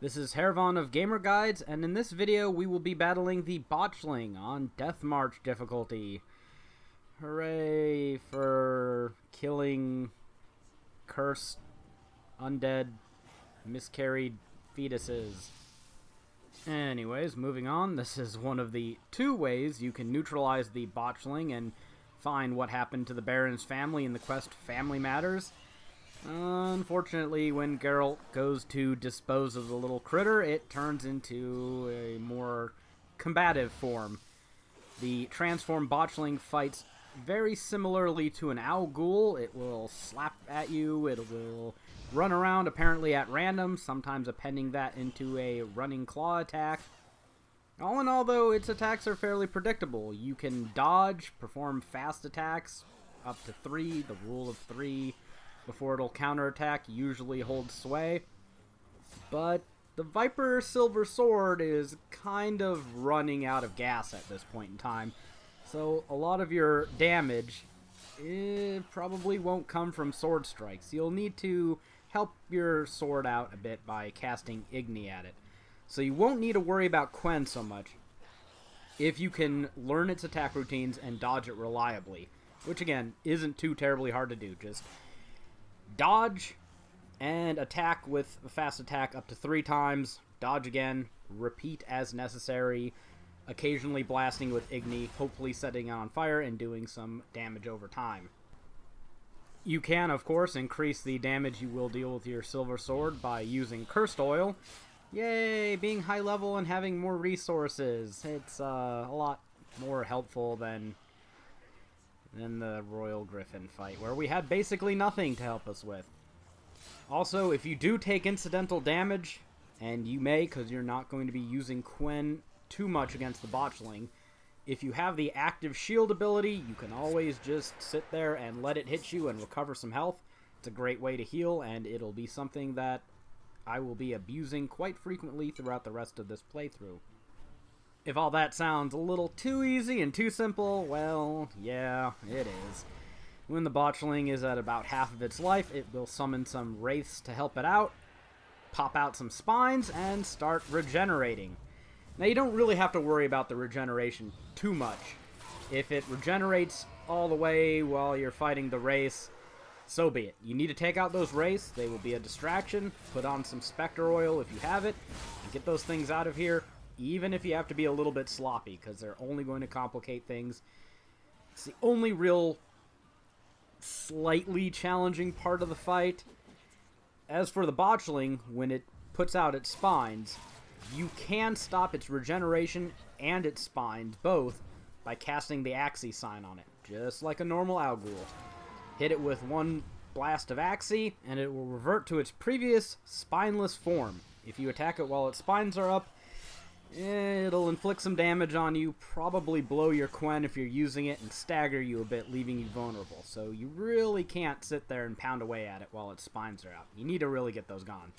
This is Haeravon of Gamer Guides, and in this video we will be battling the Botchling on Death March difficulty. Hooray for killing cursed, undead, miscarried fetuses. Anyways, moving on, this is one of the two ways you can neutralize the Botchling and find what happened to the Baron's family in the quest Family Matters. Unfortunately, when Geralt goes to dispose of the little critter, it turns into a more combative form. The transformed Botchling fights very similarly to an owl ghoul. It will slap at you, it will run around apparently at random, sometimes appending that into a running claw attack. All in all, though, its attacks are fairly predictable. You can dodge, perform fast attacks, up to 3, the rule of 3, before it'll counterattack, usually holds sway. But the Viper Silver Sword is kind of running out of gas at this point in time, so a lot of your damage probably won't come from sword strikes. You'll need to help your sword out a bit by casting Igni at it. So you won't need to worry about Quen so much if you can learn its attack routines and dodge it reliably, which again isn't too terribly hard to do. Just dodge and attack with a fast attack up to 3 times, dodge again, repeat as necessary, occasionally blasting with Igni, hopefully setting it on fire and doing some damage over time. You can, of course, increase the damage you will deal with your silver sword by using cursed oil. Yay, being high level and having more resources. It's a lot more helpful than the Royal Griffin fight, where we had basically nothing to help us with. Also, if you do take incidental damage, and you may, because you're not going to be using Quen too much against the Botchling, if you have the active shield ability, you can always just sit there and let it hit you and recover some health. It's a great way to heal, and it'll be something that I will be abusing quite frequently throughout the rest of this playthrough. If all that sounds a little too easy and too simple, well, yeah, it is. When the Botchling is at about half of its life, it will summon some Wraiths to help it out, pop out some spines, and start regenerating. Now, you don't really have to worry about the regeneration too much. If it regenerates all the way while you're fighting the Wraiths, so be it. You need to take out those Wraiths. They will be a distraction. Put on some Specter Oil if you have it, and get those things out of here, even if you have to be a little bit sloppy, because they're only going to complicate things. It's the only real slightly challenging part of the fight. As for the Botchling, when it puts out its spines, you can stop its regeneration and its spines both by casting the Axii sign on it, just like a normal owl ghoul. Hit it with one blast of Axii, and it will revert to its previous spineless form. If you attack it while its spines are up, it'll inflict some damage on you, probably blow your Quen if you're using it, and stagger you a bit, leaving you vulnerable. So you really can't sit there and pound away at it while its spines are out. You need to really get those gone.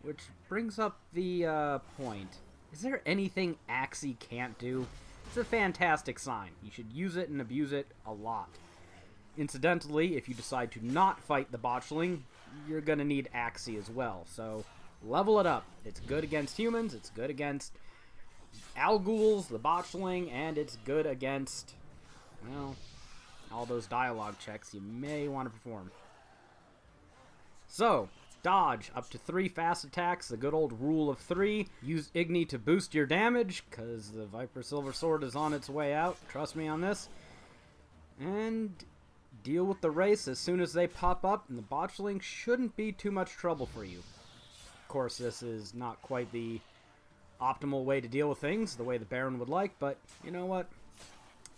Which brings up the point. Is there anything Axii can't do? It's a fantastic sign. You should use it and abuse it a lot. Incidentally, if you decide to not fight the Botchling, you're going to need Axii as well. So level it up. It's good against humans, it's good against owl ghouls, the Botchling, and it's good against, well, all those dialogue checks you may want to perform. So, dodge up to 3 fast attacks, the good old rule of 3. Use Igni to boost your damage, because the Viper Silver Sword is on its way out. Trust me on this. And deal with the Wraiths as soon as they pop up, and the Botchling shouldn't be too much trouble for you. Of course, this is not quite the optimal way to deal with things, the way the Baron would like, but you know what?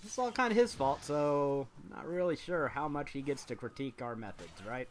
It's all kind of his fault, so I'm not really sure how much he gets to critique our methods, right?